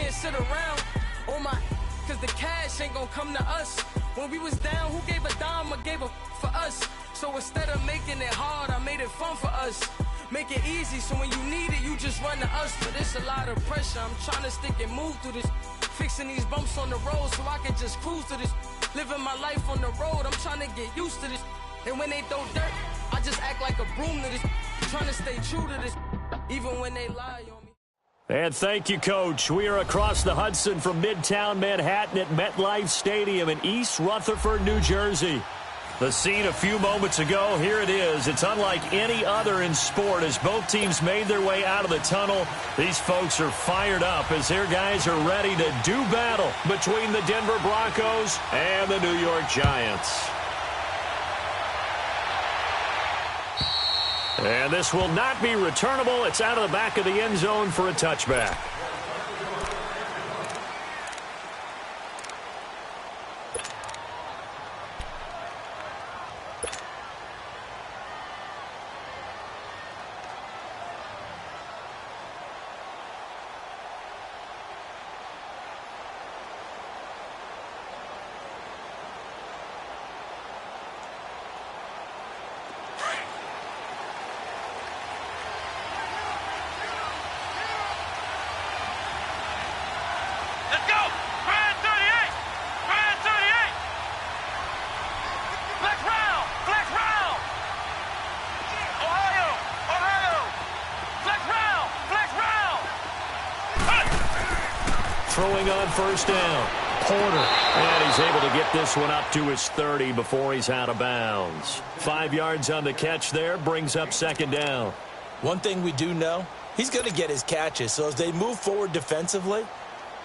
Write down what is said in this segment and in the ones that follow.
can't sit around on my, cause the cash ain't gonna come to us. When we was down, who gave a dime or gave a for us? So instead of making it hard, I made it fun for us. Make it easy, so when you need it, you just run to us. But it's a lot of pressure, I'm trying to stick and move through this. Fixing these bumps on the road so I can just cruise to this. Living my life on the road, I'm trying to get used to this. And when they throw dirt, I just act like a broom to this. Trying to stay true to this, even when they lie on me. And thank you, Coach. We are across the Hudson from Midtown Manhattan at MetLife Stadium in East Rutherford, New Jersey. The scene a few moments ago, here it is. It's unlike any other in sport as both teams made their way out of the tunnel. These folks are fired up as their guys are ready to do battle between the Denver Broncos and the New York Giants. And this will not be returnable. It's out of the back of the end zone for a touchback. Throwing on first down, Porter. And he's able to get this one up to his 30 before he's out of bounds. 5 yards on the catch there, brings up second down. One thing we do know, he's going to get his catches. So as they move forward defensively,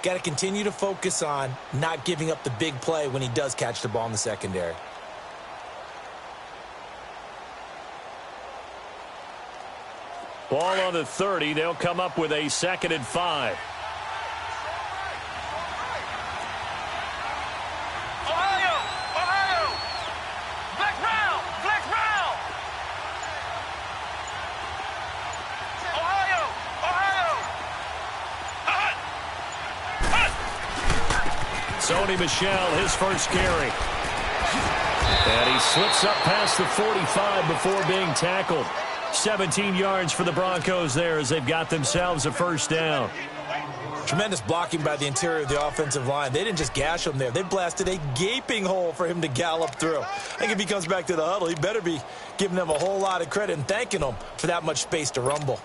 got to continue to focus on not giving up the big play when he does catch the ball in the secondary. Ball on the 30. They'll come up with a 2nd and 5. Sony Michel, his first carry. And he slips up past the 45 before being tackled. 17 yards for the Broncos there as they've got themselves a first down. Tremendous blocking by the interior of the offensive line. They didn't just gash him there. They blasted a gaping hole for him to gallop through. I think if he comes back to the huddle, he better be giving them a whole lot of credit and thanking them for that much space to rumble.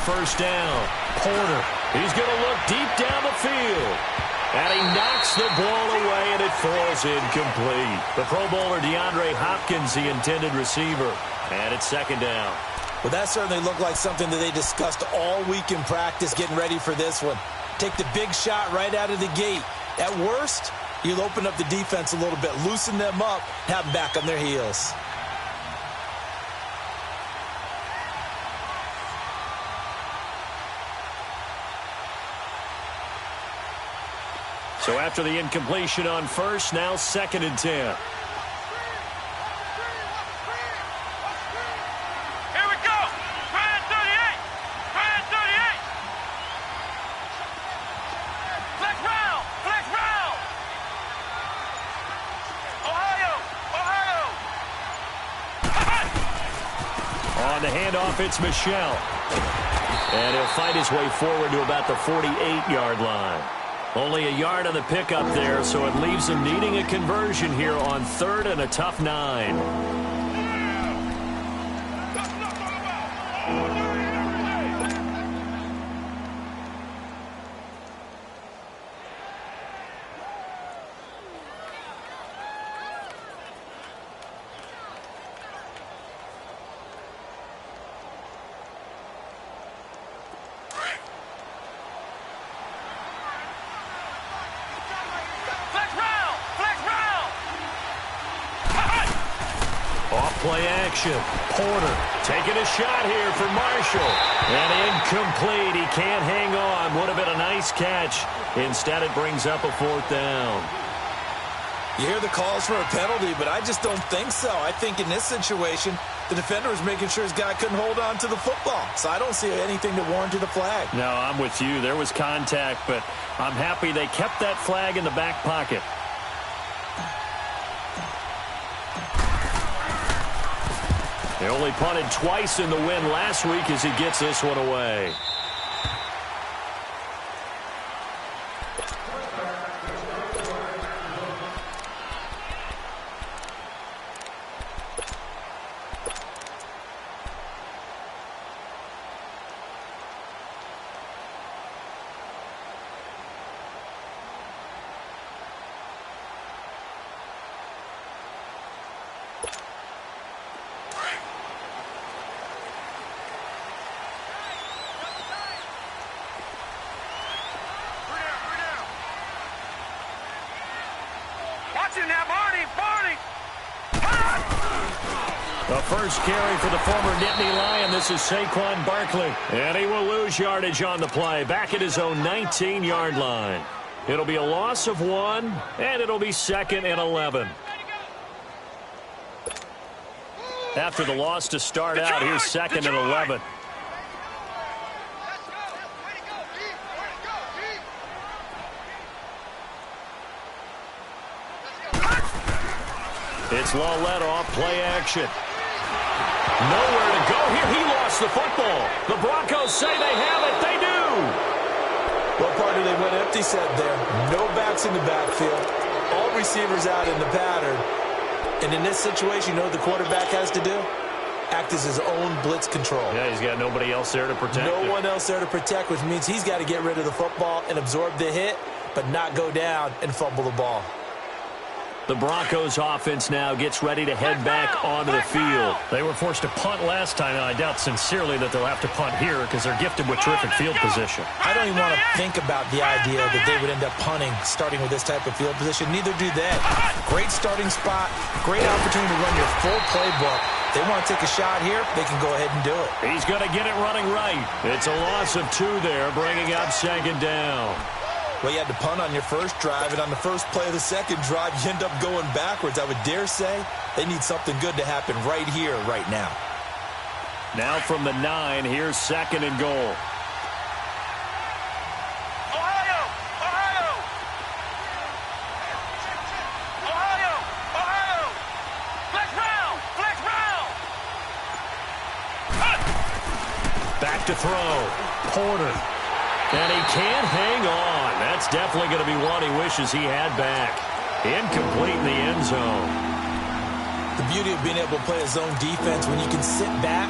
First down, Porter. He's going to look deep down the field. And he knocks the ball away, and it falls incomplete. The Pro Bowler DeAndre Hopkins, the intended receiver. And it's second down. Well, that certainly looked like something that they discussed all week in practice, getting ready for this one. Take the big shot right out of the gate. At worst, you'll open up the defense a little bit, loosen them up, have them back on their heels. So after the incompletion on first, now 2nd and 10. Here we go. Try 38. Try 38. Flex round. Flex round. Ohio. Ohio. On the handoff, it's Michel. And he'll fight his way forward to about the 48-yard line. Only a yard on the pickup there, so it leaves them needing a conversion here on 3rd and a tough 9. play action. Porter taking a shot here for Marshall. And incomplete. He can't hang on. Would have been a nice catch. Instead, it brings up a 4th down. You hear the calls for a penalty, but I just don't think so. I think in this situation, the defender was making sure his guy couldn't hold on to the football. So I don't see anything that warranted a flag. No, I'm with you. There was contact, but I'm happy they kept that flag in the back pocket. They only punted twice in the win last week as he gets this one away. The first carry for the former Nittany Lion. This is Saquon Barkley. And he will lose yardage on the play. Back at his own 19-yard line. It'll be a loss of 1, and it'll be 2nd and 11. After the loss to start out, here's 2nd and 11. It's Lawlett off play action. Nowhere to go here. He lost the football. The Broncos say they have it. They do. What part do they went empty set there? No backs in the backfield. All receivers out in the pattern. And in this situation, you know what the quarterback has to do? Act as his own blitz control. Yeah, he's got nobody else there to protect him. No one else there to protect, which means he's got to get rid of the football and absorb the hit, but not go down and fumble the ball. The Broncos offense now gets ready to head back onto the field. They were forced to punt last time, and I doubt sincerely that they'll have to punt here because they're gifted with terrific field position. I don't even want to think about the idea that they would end up punting starting with this type of field position. Neither do they. Great starting spot, great opportunity to run your full playbook. They want to take a shot here, they can go ahead and do it. He's going to get it running right. It's a loss of 2 there, bringing up 2nd down. Well, you had to punt on your first drive, and on the first play of the second drive, you end up going backwards. I would dare say they need something good to happen right here, right now. Now from the 9, here's 2nd and goal. Ohio! Ohio! Ohio! Ohio! Flex round! Flex round! Back to throw. Porter. And he can't hang on. That's definitely going to be one he wishes he had back. Incomplete in the end zone. The beauty of being able to play a zone defense when you can sit back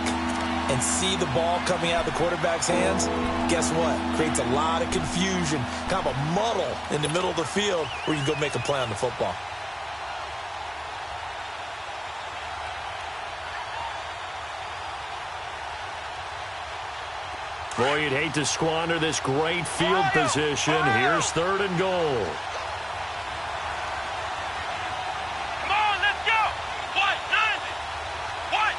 and see the ball coming out of the quarterback's hands, guess what? Creates a lot of confusion, kind of a muddle in the middle of the field where you can go make a play on the football. Boy, you'd hate to squander this great field position. Here's 3rd and goal. Come on, let's go! What? 90! What?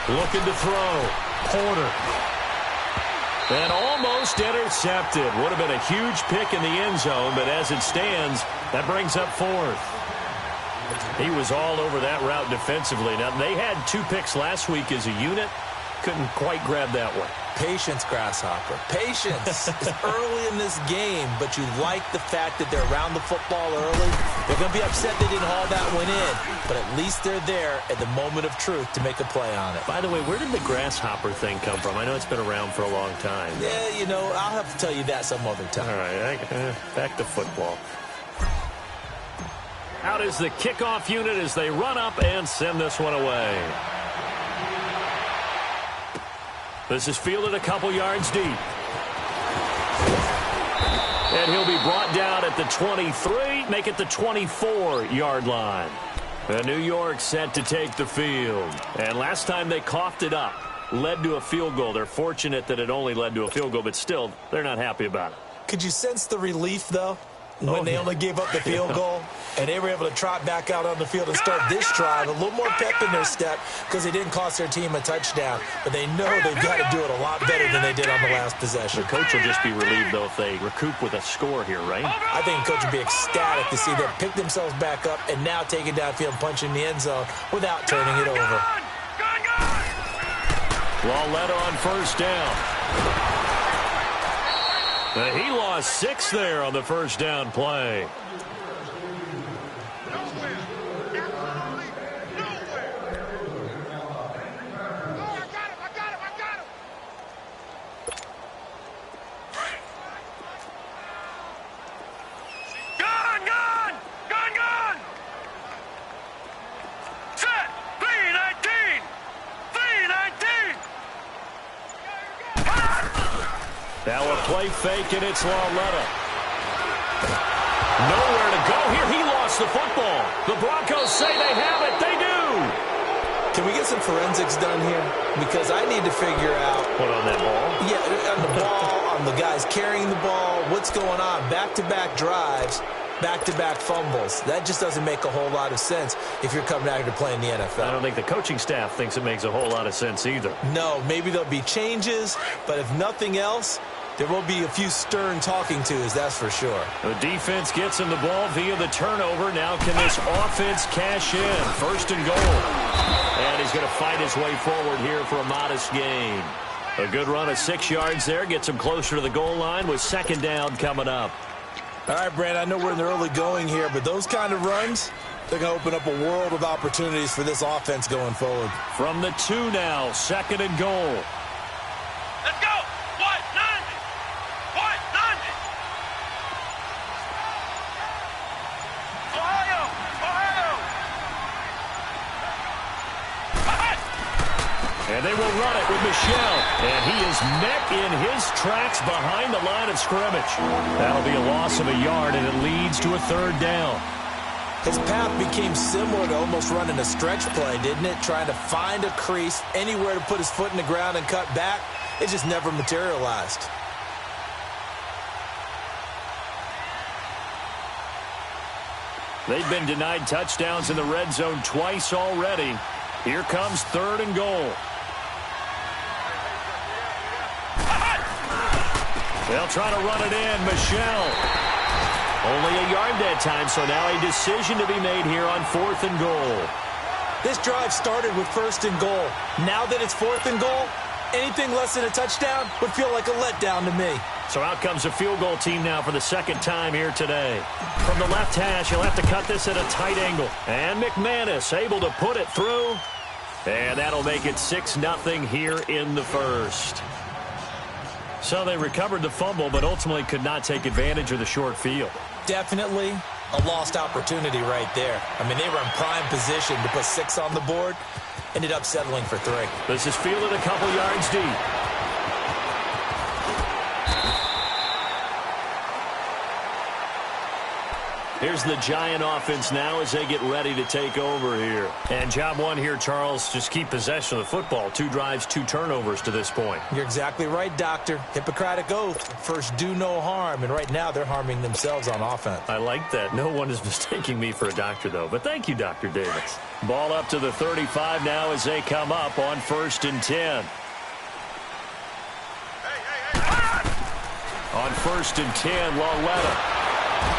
90! Looking to throw. Porter. And almost intercepted. Would have been a huge pick in the end zone, but as it stands, that brings up 4th. He was all over that route defensively. Now, they had 2 picks last week as a unit. Couldn't quite grab that one. Patience, Grasshopper. Patience. It's early in this game, but you like the fact that they're around the football early. They're going to be upset they didn't haul that one in, but at least they're there at the moment of truth to make a play on it. By the way, where did the Grasshopper thing come from? I know it's been around for a long time. Yeah, you know, I'll have to tell you that some other time. All right, back to football. Out is the kickoff unit as they run up and send this one away. This is fielded a couple yards deep. And he'll be brought down at the 23, make it the 24-yard line. And New York set to take the field. And last time they coughed it up. led to a field goal. They're fortunate that it only led to a field goal, but still, they're not happy about it. Could you sense the relief, though, when they only gave up the field goal and they were able to trot back out on the field and start this drive? A little more pep in their step because they didn't cost their team a touchdown, but they know they've got to do it a lot better than they did on the last possession. The coach will just be relieved, though, if they recoup with a score here, right? I think the coach would be ecstatic to see them pick themselves back up and now take it downfield and punch in the end zone without turning it over. Lauletta on first down. He lost 6 there on the first down play. Now a play fake, and it's Lauletta. Nowhere to go here. He lost the football. The Broncos say they have it. They do. Can we get some forensics done here? Because I need to figure out. What, on that ball? Yeah, on the ball, on the guys carrying the ball. What's going on? Back-to-back drives, back-to-back fumbles. That just doesn't make a whole lot of sense if you're coming out here to play in the NFL. I don't think the coaching staff thinks it makes a whole lot of sense either. No, maybe there'll be changes, but if nothing else, there will be a few stern talking tos, that's for sure. The defense gets him the ball via the turnover. Now can this offense cash in? First and goal. And he's going to fight his way forward here for a modest gain. A good run of 6 yards there. Gets him closer to the goal line with second down coming up. All right, Brand, I know we're in the early going here, but those kind of runs, they're going to open up a world of opportunities for this offense going forward. From the 2 now, second and goal. Let's go. And they will run it with Michel. And he is met in his tracks behind the line of scrimmage. That'll be a loss of a yard, and it leads to a third down. His path became similar to almost running a stretch play, didn't it? Trying to find a crease, anywhere to put his foot in the ground and cut back. It just never materialized. They've been denied touchdowns in the red zone twice already. Here comes third and goal. They'll try to run it in. Michel. Only a yard that time, so now a decision to be made here on fourth and goal. This drive started with first and goal. Now that it's fourth and goal, anything less than a touchdown would feel like a letdown to me. So out comes a field goal team now for the second time here today. From the left hash, he'll have to cut this at a tight angle. And McManus able to put it through. And that'll make it 6-0 here in the first. So they recovered the fumble, but ultimately could not take advantage of the short field. Definitely a lost opportunity right there. I mean, they were in prime position to put 6 on the board. Ended up settling for 3. This is fielded a couple yards deep. Here's the Giant offense now as they get ready to take over here. And job one here, Charles, just keep possession of the football. 2 drives, 2 turnovers to this point. You're exactly right, Doctor. Hippocratic oath. First, do no harm. And right now, they're harming themselves on offense. I like that. No one is mistaking me for a doctor, though. But thank you, Dr. Davis. Ball up to the 35 now as they come up on 1st and 10. On 1st and 10, Lauletta.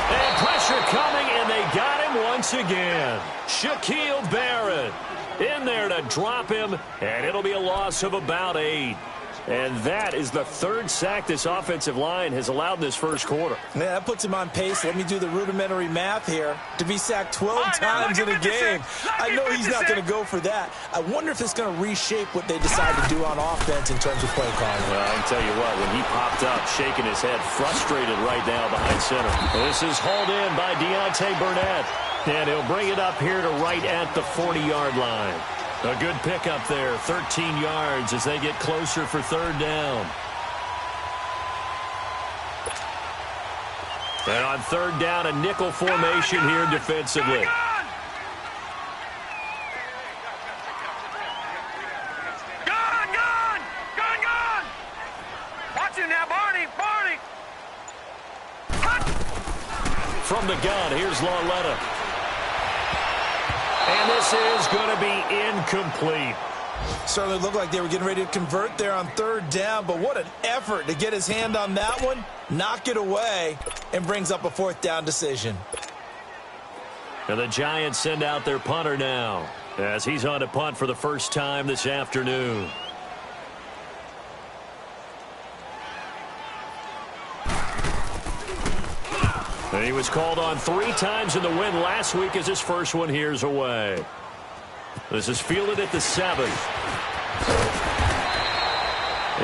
And pressure coming, and they got him once again. Shaquille Barrett in there to drop him, and it'll be a loss of about 8. And that is the 3rd sack this offensive line has allowed in this first quarter. Yeah, that puts him on pace. Let me do the rudimentary math here. To be sacked 12 times in a game. I know he's not going to go for that. I wonder if it's going to reshape what they decide to do on offense in terms of play calling. Well, I can tell you what, when he popped up, shaking his head, frustrated right now behind center. This is hauled in by Deontay Burnett. And he'll bring it up here to right at the 40-yard line. A good pickup there, 13 yards as they get closer for 3rd down. And on 3rd down, a nickel formation here defensively. from the gun. Here's Lauletta. And this is going to be incomplete. Certainly looked like they were getting ready to convert there on third down, but what an effort to get his hand on that one, knock it away, and brings up a fourth down decision. And the Giants send out their punter now, as he's on to punt for the first time this afternoon. And he was called on 3 times in the win last week as his first one here's away. This is fielded at the 7.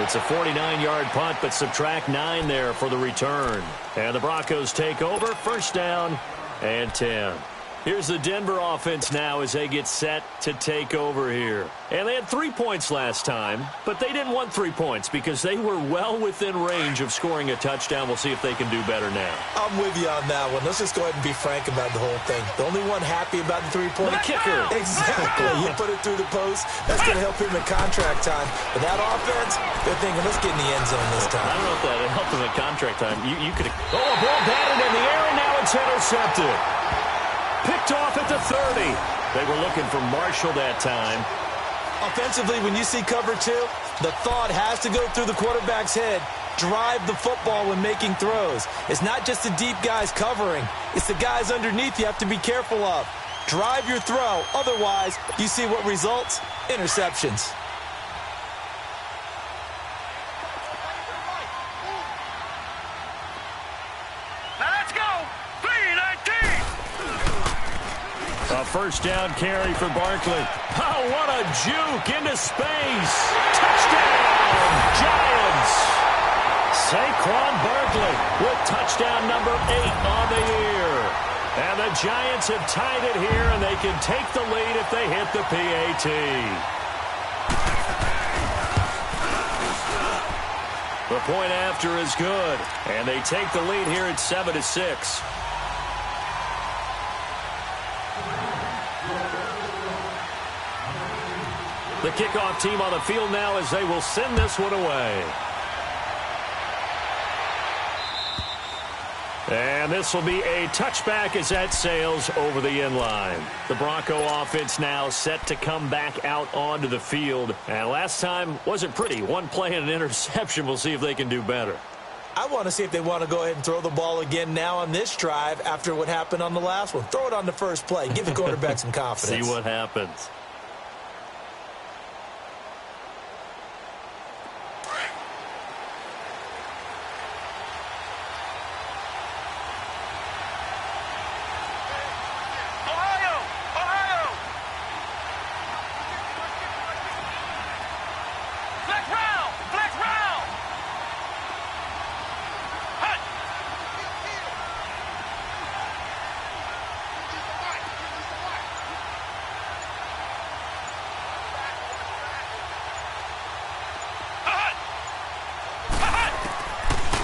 It's a 49-yard punt, but subtract 9 there for the return. And the Broncos take over, first down and 10. Here's the Denver offense now as they get set to take over here. And they had 3 points last time, but they didn't want 3 points because they were well within range of scoring a touchdown. We'll see if they can do better now. I'm with you on that one. Let's just go ahead and be frank about the whole thing. The only one happy about the 3-point kicker. Exactly. You put it through the post. That's going to help him in contract time. But that offense, they're thinking, let's get in the end zone this time. I don't know if that helped him in contract time. You could have... Oh, a ball batted in the air, and now it's intercepted. Picked off at the 30. They were looking for Marshall that time. Offensively, when you see cover 2, the thought has to go through the quarterback's head. Drive the football when making throws. It's not just the deep guys covering. It's the guys underneath you have to be careful of. Drive your throw. Otherwise, you see what results? Interceptions. A first down carry for Barkley. Oh, what a juke into space. Touchdown, Giants. Saquon Barkley with touchdown number 8 on the year. And the Giants have tied it here, and they can take the lead if they hit the PAT. The point after is good, and they take the lead here at 7-6. The kickoff team on the field now as they will send this one away. And this will be a touchback as that sails over the end line. The Bronco offense now set to come back out onto the field. And last time wasn't pretty. One play and an interception. We'll see if they can do better. I want to see if they want to go ahead and throw the ball again now on this drive after what happened on the last one. Throw it on the first play. Give the quarterback some confidence. See what happens.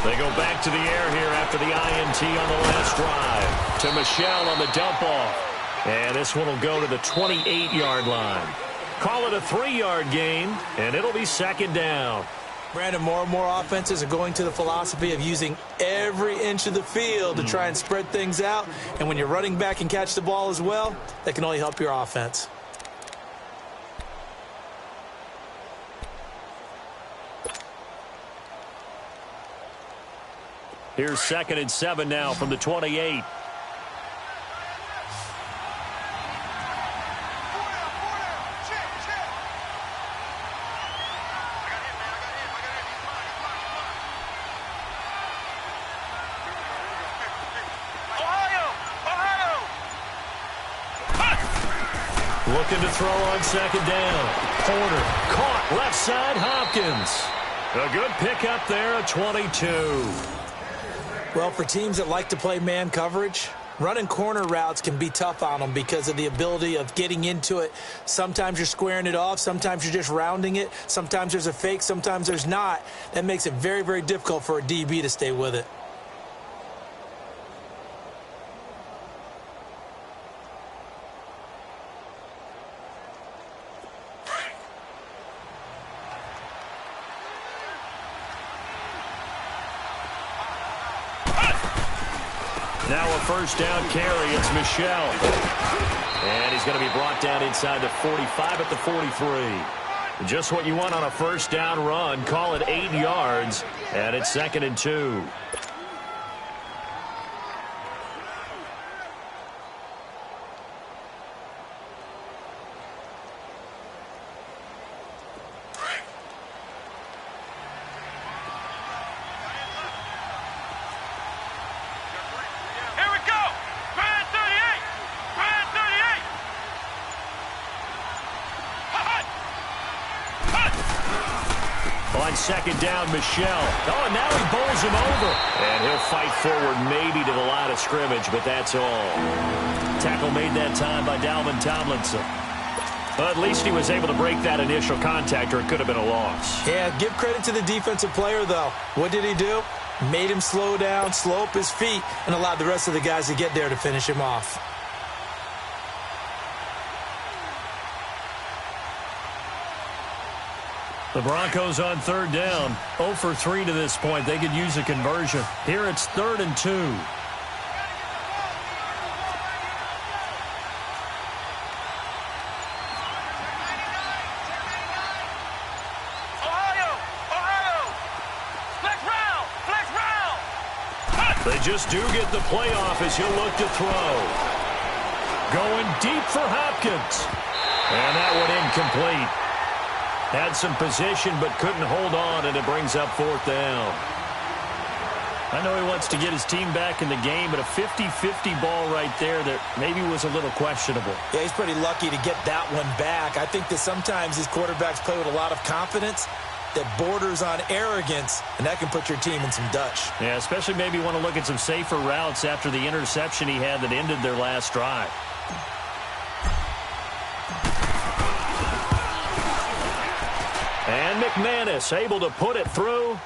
They go back to the air here after the INT on the last drive. To Michel on the dump off. And this one will go to the 28-yard line. Call it a 3-yard gain, and it'll be second down. Brandon, more and more offenses are going to the philosophy of using every inch of the field to try and spread things out. And when you're running back and catch the ball as well, that can only help your offense. Here's 2nd and 7 now from the 28. Looking to throw on second down. Porter caught left side Hopkins. A good pickup there at 22. Well, for teams that like to play man coverage, running corner routes can be tough on them because of the ability of getting into it. Sometimes you're squaring it off. Sometimes you're just rounding it. Sometimes there's a fake. Sometimes there's not. That makes it very, very difficult for a DB to stay with it. Now a first down carry. It's Michel. And he's going to be brought down inside the 45 at the 43. Just what you want on a first down run. Call it 8 yards. And it's 2nd and 2. On 2nd down, Michel. Oh, and now he bowls him over. And he'll fight forward maybe to the line of scrimmage, but that's all. Tackle made that time by Dalvin Tomlinson. Well, at least he was able to break that initial contact, or it could have been a loss. Yeah, give credit to the defensive player, though. What did he do? Made him slow down, slow up his feet, and allowed the rest of the guys to get there to finish him off. The Broncos on 3rd down. 0 for 3 to this point. They could use a conversion. Here it's 3rd and 2. They just do get the playoff as he'll look to throw. Going deep for Hopkins. And that one incomplete. Had some position but couldn't hold on, and it brings up 4th down. I know he wants to get his team back in the game, but a 50-50 ball right there that maybe was a little questionable. Yeah, he's pretty lucky to get that one back. I think that sometimes these quarterbacks play with a lot of confidence that borders on arrogance, and that can put your team in some Dutch. Yeah, especially maybe want to look at some safer routes after the interception he had that ended their last drive. And McManus able to put it through.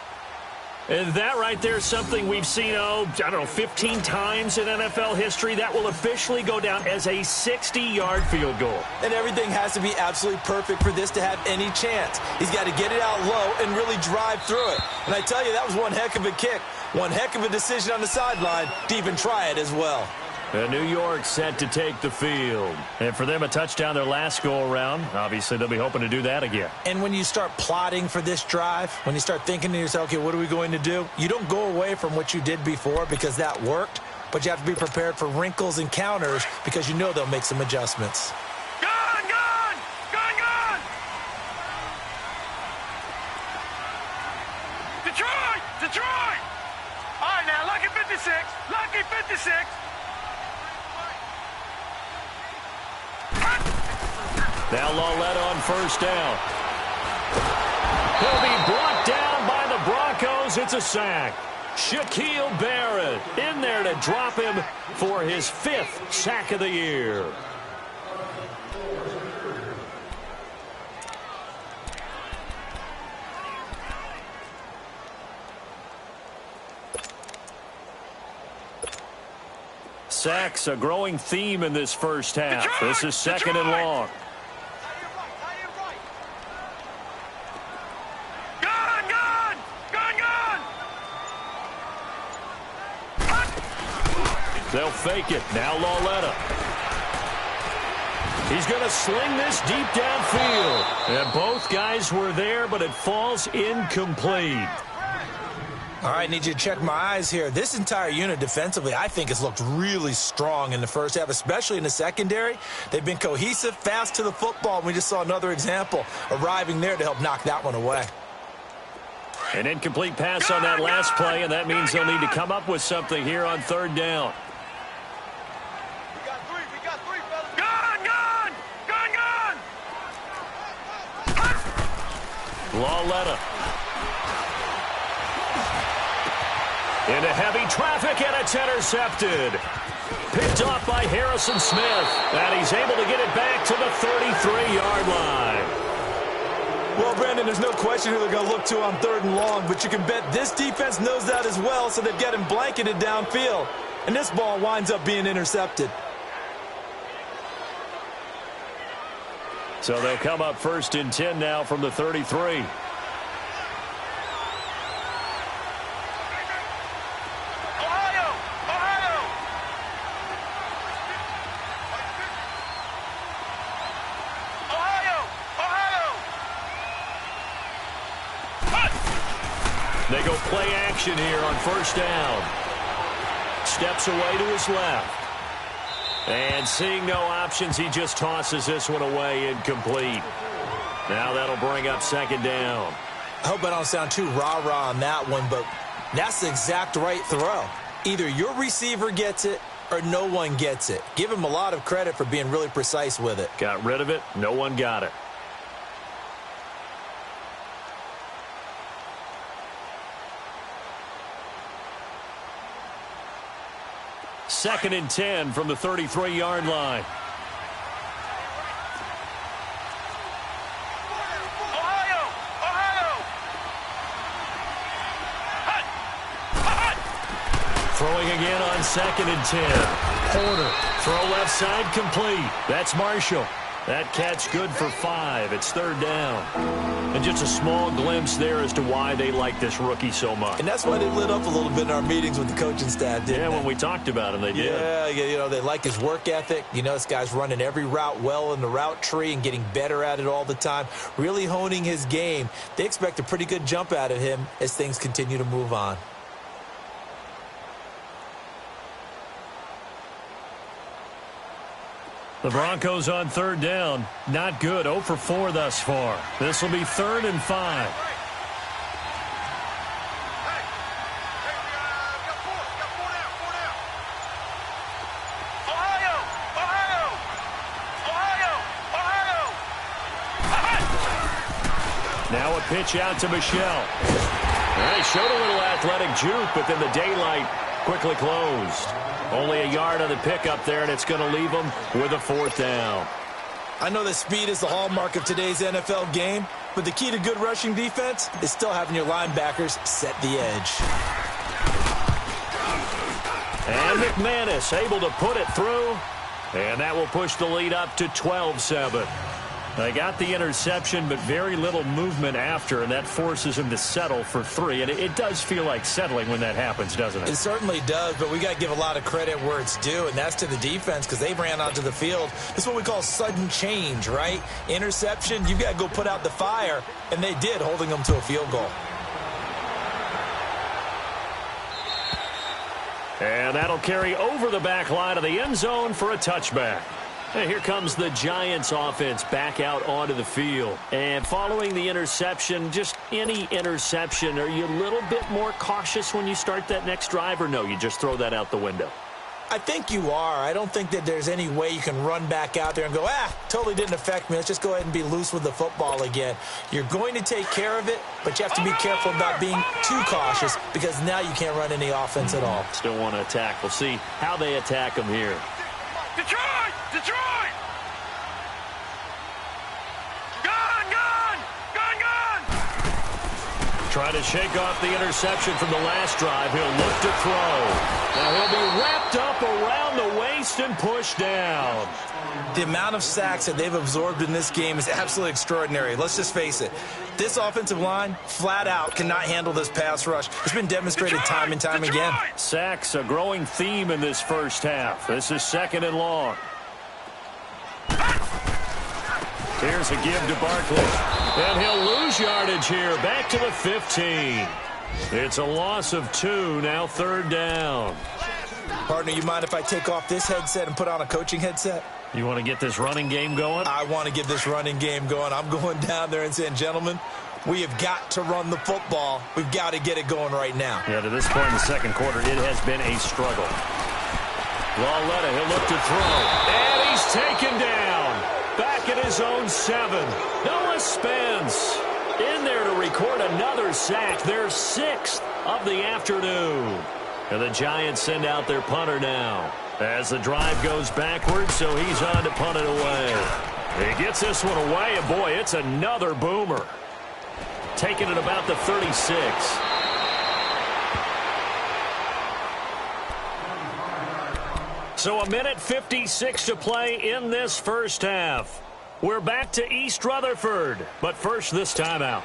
And that right there is something we've seen, 15 times in NFL history. That will officially go down as a 60-yard field goal. And everything has to be absolutely perfect for this to have any chance. He's got to get it out low and really drive through it. And I tell you, that was one heck of a kick. One heck of a decision on the sideline to even try it as well. And New York set to take the field. And for them, a touchdown their last go-around. Obviously, they'll be hoping to do that again. And when you start plotting for this drive, when you start thinking to yourself, okay, what are we going to do? You don't go away from what you did before because that worked, but you have to be prepared for wrinkles and counters because you know they'll make some adjustments. Gone! Gone! Gone! Gone! Detroit! Detroit! All right, now, lucky 56. Lucky 56. Now Lawletta on first down. He'll be brought down by the Broncos. It's a sack. Shaquille Barrett in there to drop him for his 5th sack of the year. Sacks, a growing theme in this first half. This is 2nd and long. They'll fake it. Now Lawletta. He's going to sling this deep downfield. And both guys were there, but it falls incomplete. All right, need you to check my eyes here. This entire unit defensively, I think, has looked really strong in the first half, especially in the secondary. They've been cohesive, fast to the football. We just saw another example arriving there to help knock that one away. An incomplete pass on that last play, and that means they'll need to come up with something here on 3rd down. Lawletta. Into heavy traffic, and it's intercepted. Picked off by Harrison Smith. And he's able to get it back to the 33-yard line. Well, Brandon, there's no question who they're going to look to on 3rd and long, but you can bet this defense knows that as well, so they've got him blanketed downfield. And this ball winds up being intercepted. So they'll come up 1st and 10 now from the 33. action here on first down. Steps away to his left. And seeing no options, he just tosses this one away, incomplete. Now that'll bring up second down. I hope I don't sound too rah-rah on that one, but that's the exact right throw. Either your receiver gets it or no one gets it. Give him a lot of credit for being really precise with it. Got rid of it. No one got it. Second and 10 from the 33-yard line. Ohio! Ohio! Hut! Hut! Throwing again on second and 10. Porter. Throw left side complete. That's Marshall. That catch good for 5. It's third down. And just a small glimpse there as to why they like this rookie so much. And that's why they lit up a little bit in our meetings with the coaching staff, didn't they? Yeah, when we talked about him, they did. Yeah, you know, they like his work ethic. You know, this guy's running every route well in the route tree and getting better at it all the time, really honing his game. They expect a pretty good jump out of him as things continue to move on. The Broncos on third down. Not good. 0 for 4 thus far. This will be 3rd and 5. Ohio! Ohio! Ohio! Ohio! Now a pitch out to Michelle. They showed a little athletic juke, but then the daylight quickly closed. Only a yard on the pickup there, and it's going to leave them with a 4th down. I know that speed is the hallmark of today's NFL game, but the key to good rushing defense is still having your linebackers set the edge. And McManus able to put it through, and that will push the lead up to 12-7. They got the interception, but very little movement after, and that forces him to settle for 3. And it does feel like settling when that happens, doesn't it? It certainly does, but we got to give a lot of credit where it's due, and that's to the defense because they ran onto the field. This is what we call sudden change, right? Interception, you've got to go put out the fire, and they did, holding them to a field goal. And that'll carry over the back line of the end zone for a touchback. And here comes the Giants offense back out onto the field. And following the interception, just any interception, are you a little bit more cautious when you start that next drive, or no, you just throw that out the window? I think you are. I don't think that there's any way you can run back out there and go, totally didn't affect me. Let's just go ahead and be loose with the football again. You're going to take care of it, but you have to be careful about being too cautious because now you can't run any offense at all. Still want to attack. We'll see how they attack them here. Detroit! Detroit! Gun! Gun! Gun! Gun! Trying to shake off the interception from the last drive. He'll look to throw. Now he'll be wrapped up around the waist and pushed down. The amount of sacks that they've absorbed in this game is absolutely extraordinary. Let's just face it. This offensive line, flat out, cannot handle this pass rush. It's been demonstrated time and time again. Sacks, a growing theme in this first half. This is 2nd and long. Here's a give to Barkley. And he'll lose yardage here. Back to the 15. It's a loss of 2. Now 3rd down. Partner, you mind if I take off this headset and put on a coaching headset? You want to get this running game going? I want to get this running game going. I'm going down there and saying, gentlemen, we have got to run the football. We've got to get it going right now. Yeah, to this point in the second quarter, it has been a struggle. Lauletta, he'll look to throw. And he's taken down. Back at his own 7. Noah Spence in there to record another sack. Their 6th of the afternoon. And the Giants send out their punter now. As the drive goes backwards, so he's on to punt it away. He gets this one away, and boy, it's another boomer. Taking it about the 36. So 1:56 to play in this first half. We're back to East Rutherford, but first this timeout.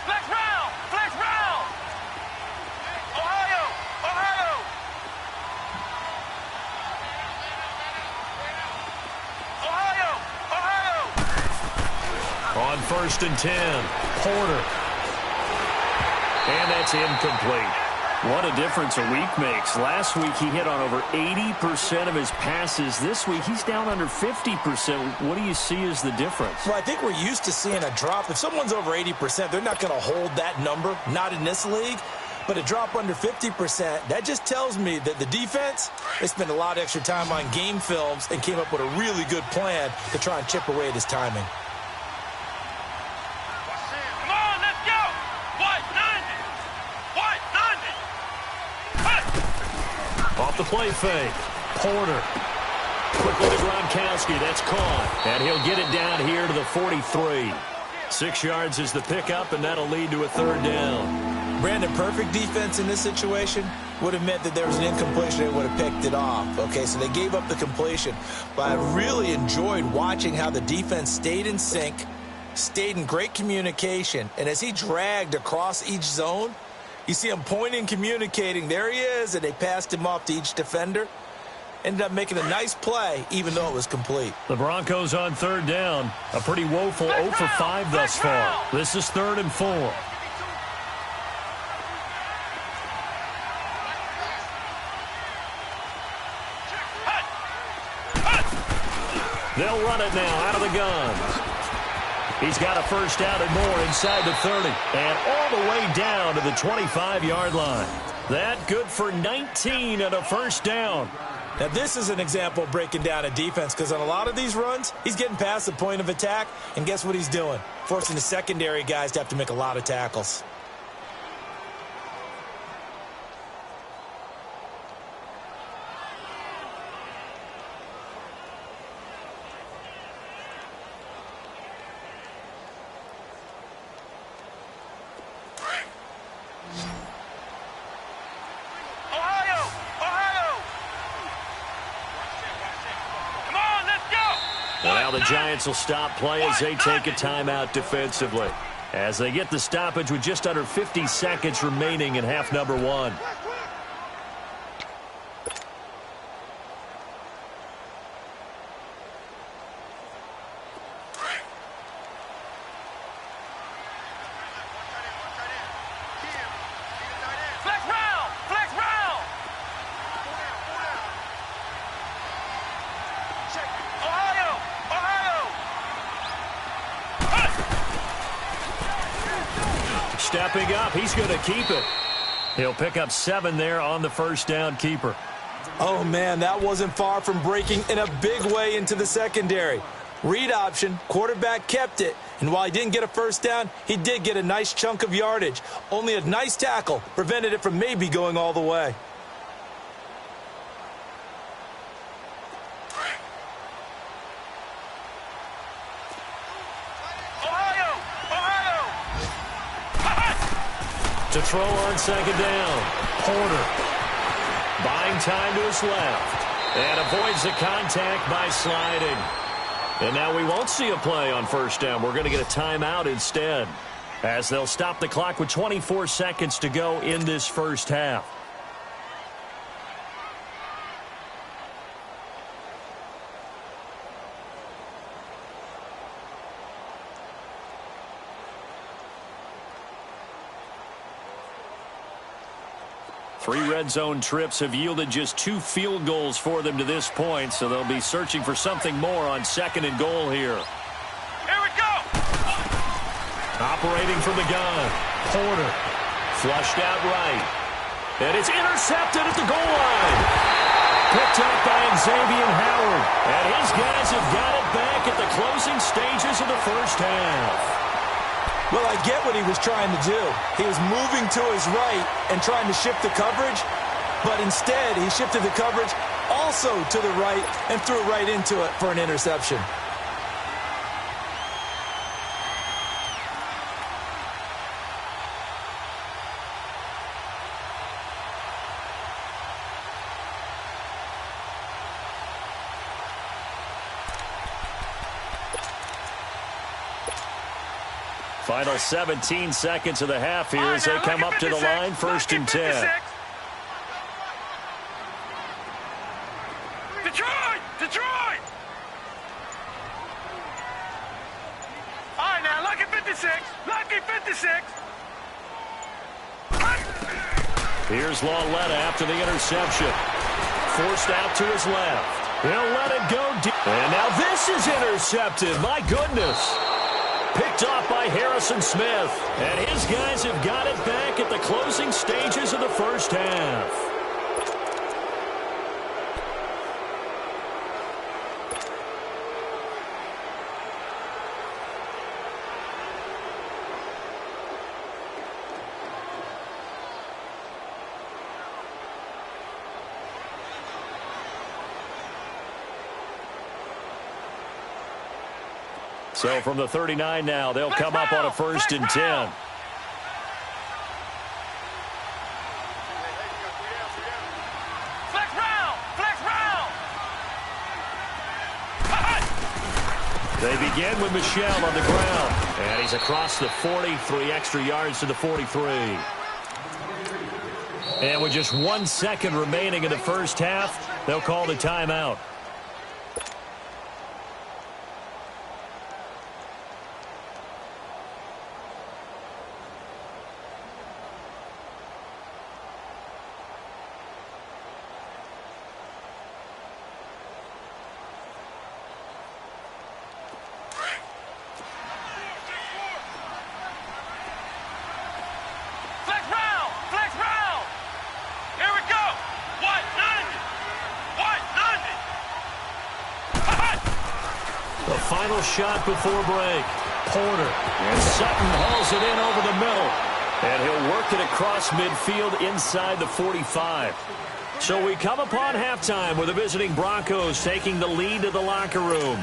Flex round! Flex round! Ohio! 1st and 10. Porter. And that's incomplete. What a difference a week makes. Last week he hit on over 80% of his passes. This week he's down under 50%. What do you see as the difference? Well, I think we're used to seeing a drop. If someone's over 80%, they're not going to hold that number, not in this league. But a drop under 50%, that just tells me that the defense, they spent a lot of extra time on game films and came up with a really good plan to try and chip away at his timing. Come on, let's go! What? 90! What? 90! Off the play fake. Porter. Quickly to Gronkowski. That's caught. And he'll get it down here to the 43. 6 yards is the pickup, and that'll lead to a 3rd down. Brandon, perfect defense in this situation would have meant that there was an incompletion. They would have picked it off. Okay, so they gave up the completion. But I really enjoyed watching how the defense stayed in sync, stayed in great communication, and as he dragged across each zone, you see him pointing, communicating. There he is, and they passed him off to each defender. Ended up making a nice play, even though it was complete. The Broncos on 3rd down. A pretty woeful 0 for 5 thus far. This is 3rd and 4. They'll run it now out of the gun. He's got a 1st down and more inside the 30. And all the way down to the 25-yard line. That good for 19 and a 1st down. Now, this is an example of breaking down a defense, because on a lot of these runs, he's getting past the point of attack, and guess what he's doing? Forcing the secondary guys to have to make a lot of tackles. The Giants will stop play as they take a timeout defensively. As they get the stoppage with just under 50 seconds remaining in half number 1. Stepping up, he's going to keep it. He'll pick up 7 there on the 1st down keeper. Oh, man, that wasn't far from breaking in a big way into the secondary. Read option, quarterback kept it, and while he didn't get a 1st down, he did get a nice chunk of yardage. Only a nice tackle prevented it from maybe going all the way. To throw on 2nd down. Porter. Buying time to his left. And avoids the contact by sliding. And now we won't see a play on 1st down. We're going to get a timeout instead, as they'll stop the clock with 24 seconds to go in this 1st half. Three red zone trips have yielded just 2 field goals for them to this point, so they'll be searching for something more on 2nd and goal here. Here we go! Operating from the gun. Porter. Flushed out right. And it's intercepted at the goal line. Picked up by Xavier Howard. And his guys have got it back at the closing stages of the 1st half. Well, I get what he was trying to do. He was moving to his right and trying to shift the coverage, but instead he shifted the coverage also to the right and threw it right into it for an interception. Final 17 seconds of the half here as they come up to the line, 1st and 10. Detroit! Detroit! All right, now now, lucky 56. Lucky 56. Here's Lauletta after the interception. Forced out to his left. He'll let it go deep. And now this is intercepted. My goodness. Picked off by Harrison Smith. And his guys have got it back at the closing stages of the first half. So from the 39 now, they'll come up on a 1st and 10. Flex round. Flex round. They begin with Michel on the ground. And he's across the 40, 3 extra yards to the 43. And with just 1 second remaining in the first half, they'll call the timeout. Final shot before break. Porter. And Sutton hauls it in over the middle. And he'll work it across midfield inside the 45. So we come upon halftime with the visiting Broncos taking the lead to the locker room.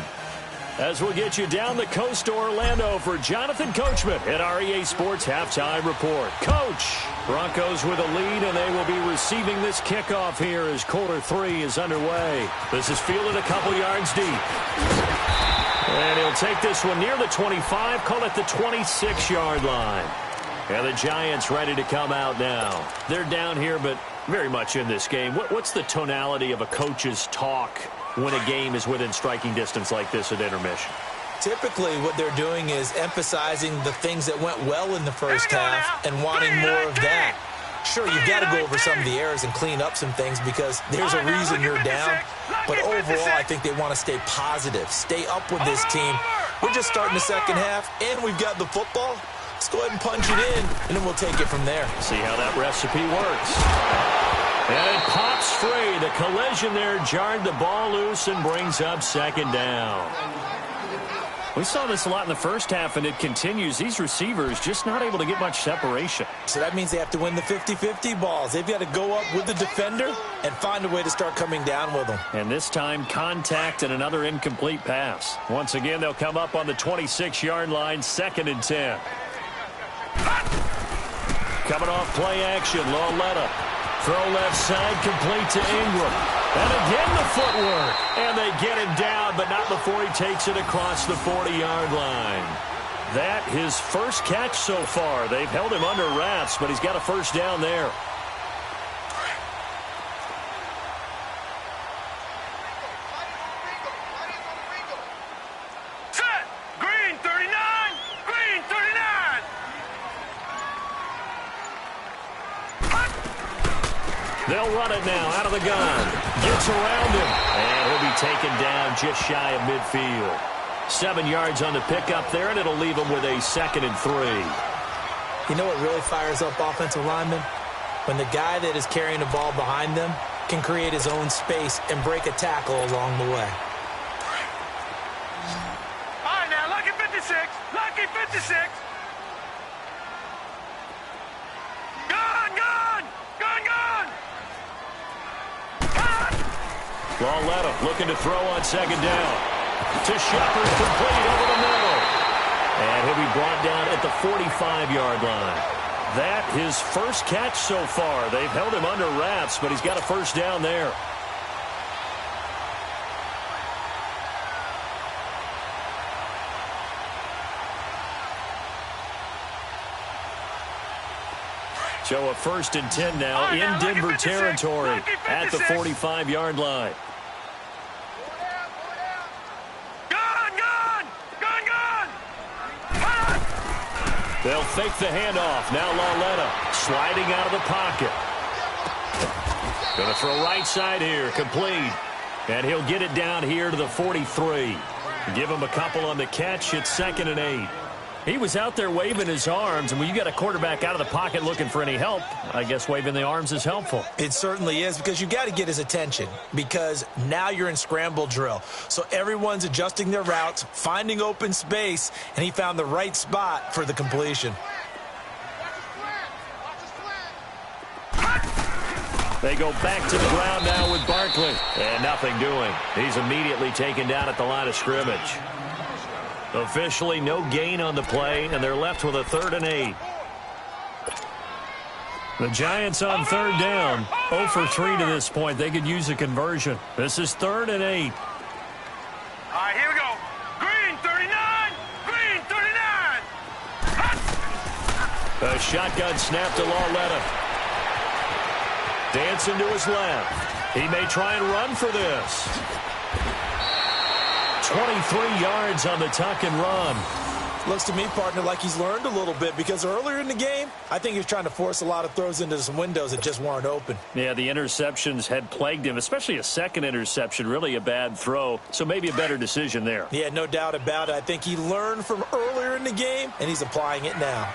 As we'll get you down the coast to Orlando for Jonathan Coachman at our EA Sports Halftime Report. Coach, Broncos with a lead, and they will be receiving this kickoff here as quarter 3 is underway. This is fielded a couple yards deep. And he'll take this one near the 25, call it the 26-yard line. And the Giants ready to come out now. They're down here, but very much in this game. What's the tonality of a coach's talk when a game is within striking distance like this at intermission? Typically, what they're doing is emphasizing the things that went well in the first half and wanting more of that. Sure, you've got to go over some of the errors and clean up some things because there's a reason you're down. But overall, I think they want to stay positive, stay up with this team. We're just starting the second half, and we've got the football. Let's go ahead and punch it in, and then we'll take it from there. See how that recipe works. And it pops free. The collision there jarred the ball loose and brings up 2nd down. We saw this a lot in the first half, and it continues. These receivers just not able to get much separation. So that means they have to win the 50-50 balls. They've got to go up with the defender and find a way to start coming down with them. And this time, contact and another incomplete pass. Once again, they'll come up on the 26-yard line, 2nd and 10. Coming off play action, Lauletta. Throw left side, complete to Ingram. And again the footwork. And they get him down, but not before he takes it across the 40-yard line. That his first catch so far. They've held him under wraps, but he's got a 1st down there. Set. Green 39. Green 39. They'll run it now out of the gun. Gets around him. And he'll be taken down just shy of midfield. 7 yards on the pickup there, and it'll leave him with a 2nd and 3. You know what really fires up offensive linemen? When the guy that is carrying the ball behind them can create his own space and break a tackle along the way. All right, now, lucky 56. Lucky 56. Gun, gun. Gun, gun. Lauletta looking to throw on 2nd down. To Shepard, complete over the middle. And he'll be brought down at the 45-yard line. That his first catch so far. They've held him under wraps, but he's got a 1st down there. So a 1st and 10 now in Denver territory at the 45-yard line. Gun, gun. Gun, gun. They'll fake the handoff. Now Lauletta sliding out of the pocket. Going to throw right side here. Complete. And he'll get it down here to the 43. Give him a couple on the catch. It's 2nd and 8. He was out there waving his arms, and when you got a quarterback out of the pocket looking for any help, I guess waving the arms is helpful. It certainly is, because you got to get his attention, because now you're in scramble drill. So everyone's adjusting their routes, finding open space, and he found the right spot for the completion. They go back to the ground now with Barkley. And nothing doing. He's immediately taken down at the line of scrimmage. Officially no gain on the play, and they're left with a 3rd and 8. The Giants on 3rd down. 0 for 3 to this point. They could use a conversion. This is 3rd and 8. All right, here we go. Green 39. Green 39. A shotgun snap to Lauletta. Dancing to his left. He may try and run for this. 23 yards on the tuck and run. Looks to me, partner, like he's learned a little bit, because earlier in the game, I think he was trying to force a lot of throws into some windows that just weren't open. Yeah, the interceptions had plagued him, especially a second interception, really a bad throw. So maybe a better decision there. Yeah, no doubt about it. I think he learned from earlier in the game, and he's applying it now.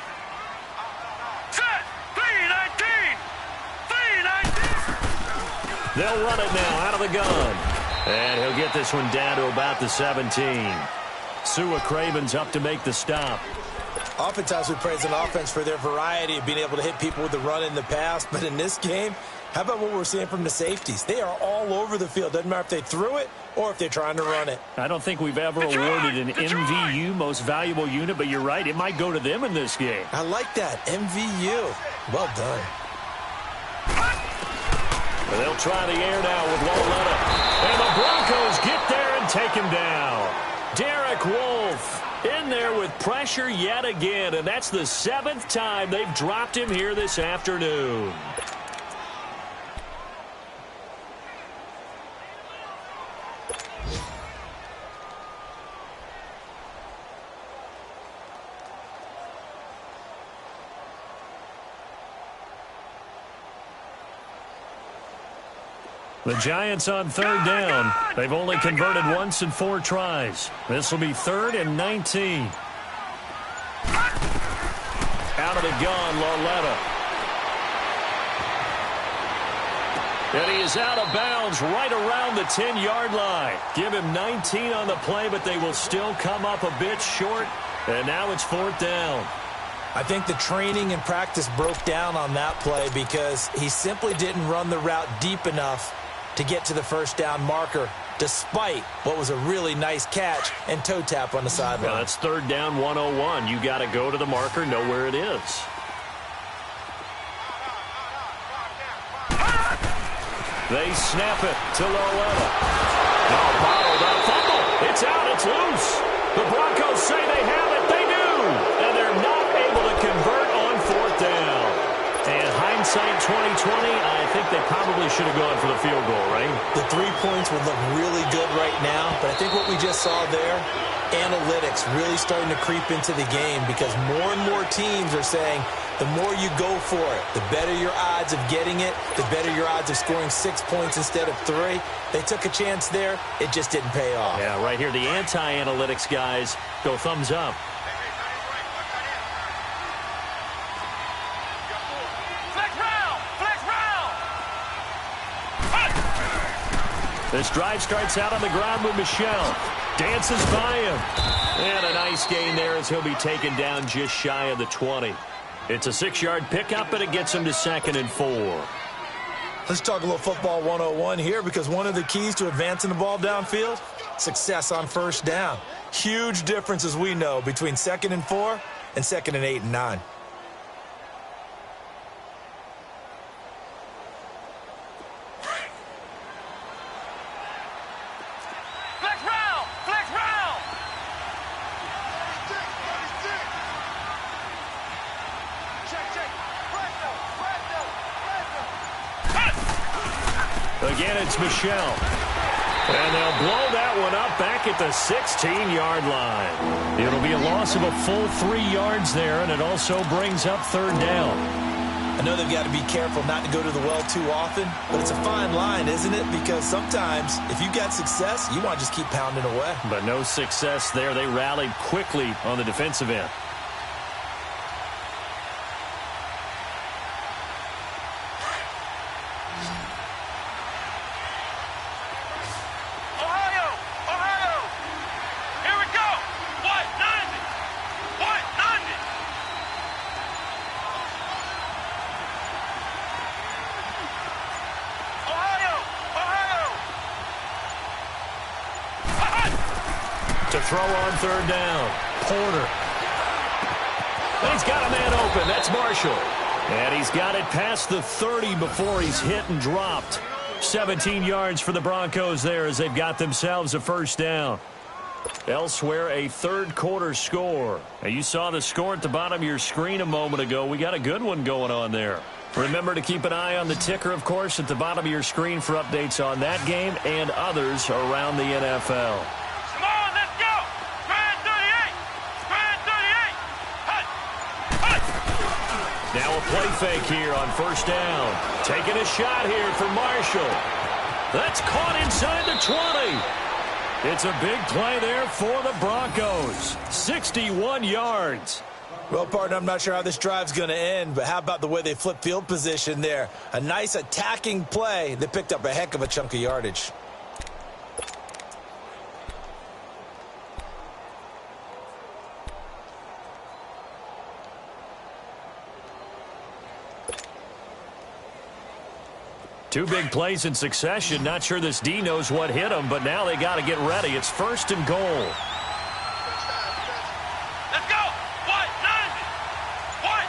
Set. 319. 319. They'll run it now out of the gun. And he'll get this one down to about the 17. Sua Craven's up to make the stop. Oftentimes we praise an offense for their variety of being able to hit people with the run in the pass. But in this game, how about what we're seeing from the safeties? They are all over the field. Doesn't matter if they threw it or if they're trying to run it. I don't think we've ever awarded an MVU, most valuable unit, but you're right. It might go to them in this game. I like that. MVU. Well done. They'll try the air now with Lauletta. And the Broncos get there and take him down. Derek Wolfe in there with pressure yet again, and that's the 7th time they've dropped him here this afternoon. The Giants on 3rd down. They've only converted once in 4 tries. This will be 3rd and 19. Out of the gun, Lauletta. And he is out of bounds right around the 10-yard line. Give him 19 on the play, but they will still come up a bit short. And now it's 4th down. I think the training and practice broke down on that play because he simply didn't run the route deep enough to get to the 1st down marker, despite what was a really nice catch and toe tap on the sideline. Well, that's 3rd down 101. You got to go to the marker, know where it is. They snap it to Lauletta. Now bottled up fumble. It's out. It's loose. The Broncos say they have it. They do. And they're not able to convert on 4th down. And hindsight 2020, I think they probably should have gone for the field goal, right? The 3 points would look really good right now, but I think what we just saw there, analytics really starting to creep into the game, because more and more teams are saying the more you go for it, the better your odds of getting it, the better your odds of scoring 6 points instead of 3. They took a chance there. It just didn't pay off. Yeah, right here, the anti-analytics guys go thumbs up. This drive starts out on the ground with Michel. Dances by him. And a nice gain there as he'll be taken down just shy of the 20. It's a 6-yard pickup, and it gets him to 2nd and 4. Let's talk a little football 101 here, because one of the keys to advancing the ball downfield, success on 1st down. Huge difference, as we know, between 2nd and 4 and 2nd and 8 and 9. Again, it's Michel. And they'll blow that one up back at the 16-yard line. It'll be a loss of a full 3 yards there, and it also brings up third down. I know they've got to be careful not to go to the well too often, but it's a fine line, isn't it? Because sometimes if you got success, you want to just keep pounding away. But no success there. They rallied quickly on the defensive end. To throw on third down, Porter. And he's got a man open. That's Marshall. And he's got it past the 30 before he's hit and dropped. 17 yards for the Broncos there as they've got themselves a first down. Elsewhere, a third quarter score. Now, you saw the score at the bottom of your screen a moment ago. We got a good one going on there. Remember to keep an eye on the ticker, of course, at the bottom of your screen for updates on that game and others around the NFL. Now a play fake here on first down. Taking a shot here for Marshall. That's caught inside the 20. It's a big play there for the Broncos. 61 yards. Well, partner, I'm not sure how this drive's going to end, but how about the way they flip field position there? A nice attacking play that picked up a heck of a chunk of yardage. Two big plays in succession. Not sure this D knows what hit him, but now they got to get ready. It's first and goal. Let's go! What? 90! What?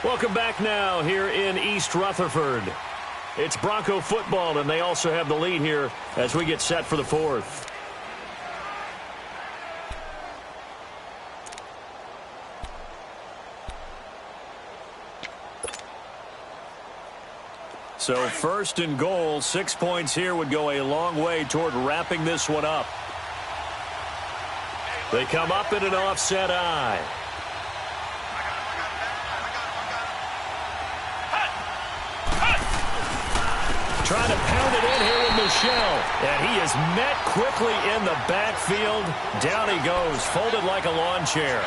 90! Welcome back now here in East Rutherford. It's Bronco football, and they also have the lead here as we get set for the fourth. So first and goal, 6 points here would go a long way toward wrapping this one up. They come up in an offset eye. Trying to pound it in here with Michel. And he is met quickly in the backfield. Down he goes, folded like a lawn chair.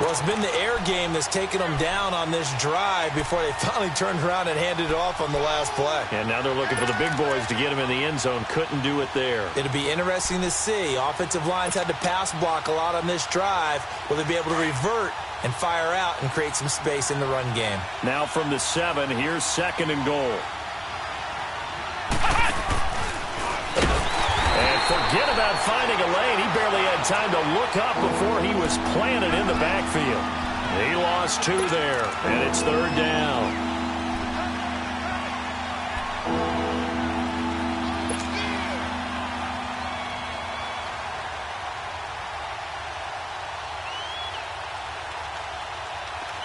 Well, it's been the air game that's taken them down on this drive before they finally turned around and handed it off on the last play. And now they're looking for the big boys to get him in the end zone. Couldn't do it there. It'll be interesting to see. Offensive lines had to pass block a lot on this drive. Will they be able to revert and fire out and create some space in the run game? Now from the 7, here's second and goal. Forget about finding a lane. He barely had time to look up before he was planted in the backfield. He lost 2 there, and it's third down.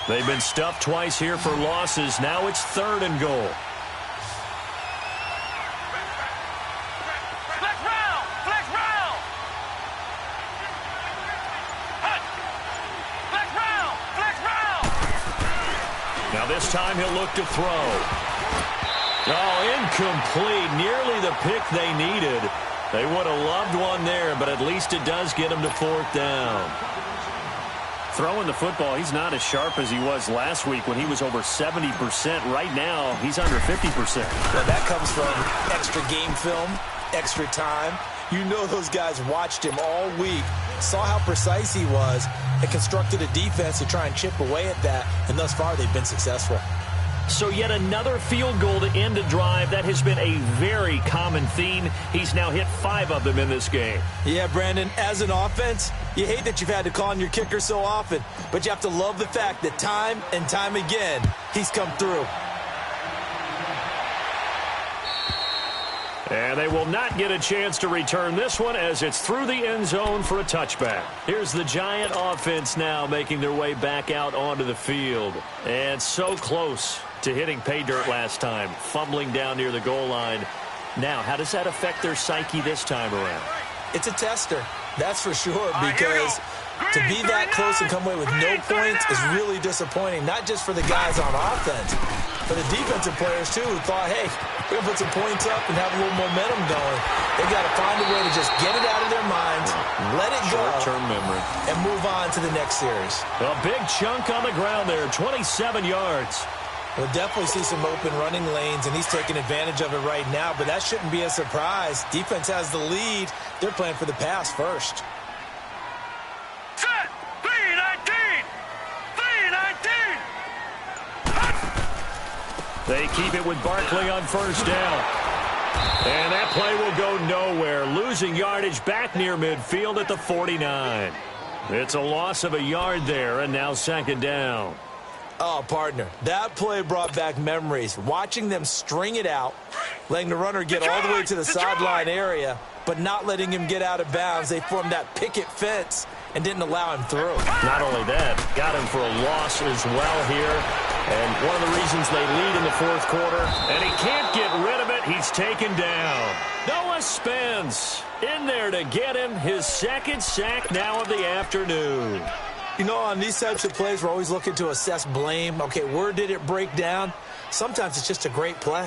They've been stuffed twice here for losses. Now it's third and goal. This time he'll look to throw. Oh, incomplete. Nearly the pick they needed. They would have loved one there, but at least it does get him to fourth down. Throwing the football, he's not as sharp as he was last week when he was over 70%. Right now, he's under 50%. Well, that comes from extra game film, extra time. You know those guys watched him all week, saw how precise he was, and constructed a defense to try and chip away at that, and thus far they've been successful. So yet another field goal to end a drive. That has been a very common theme. He's now hit 5 of them in this game. Yeah, Brandon, as an offense, you hate that you've had to call on your kicker so often, but you have to love the fact that time and time again, he's come through. And they will not get a chance to return this one as it's through the end zone for a touchback. Here's the Giant offense now making their way back out onto the field. And so close to hitting pay dirt last time, fumbling down near the goal line. Now, how does that affect their psyche this time around? It's a tester, that's for sure, because to be that close and come away with no points is really disappointing, not just for the guys on offense, but the defensive players, too, who thought, hey, we're going to put some points up and have a little momentum going. They've got to find a way to just get it out of their minds, let it go, short-term memory, and move on to the next series. A big chunk on the ground there, 27 yards. We'll definitely see some open running lanes, and he's taking advantage of it right now, but that shouldn't be a surprise. Defense has the lead. They're playing for the pass first. Set! 3-19! 3-19! They keep it with Barkley on first down. And that play will go nowhere. Losing yardage back near midfield at the 49. It's a loss of a yard there, and now second down. Oh, partner, that play brought back memories. Watching them string it out, letting the runner get all the way to the sideline area, but not letting him get out of bounds. They formed that picket fence and didn't allow him through. Not only that, got him for a loss as well here. And one of the reasons they lead in the fourth quarter, and he can't get rid of it. He's taken down. Noah Spence in there to get him his second sack now of the afternoon. You know, on these types of plays, we're always looking to assess blame. Okay, where did it break down? Sometimes it's just a great play.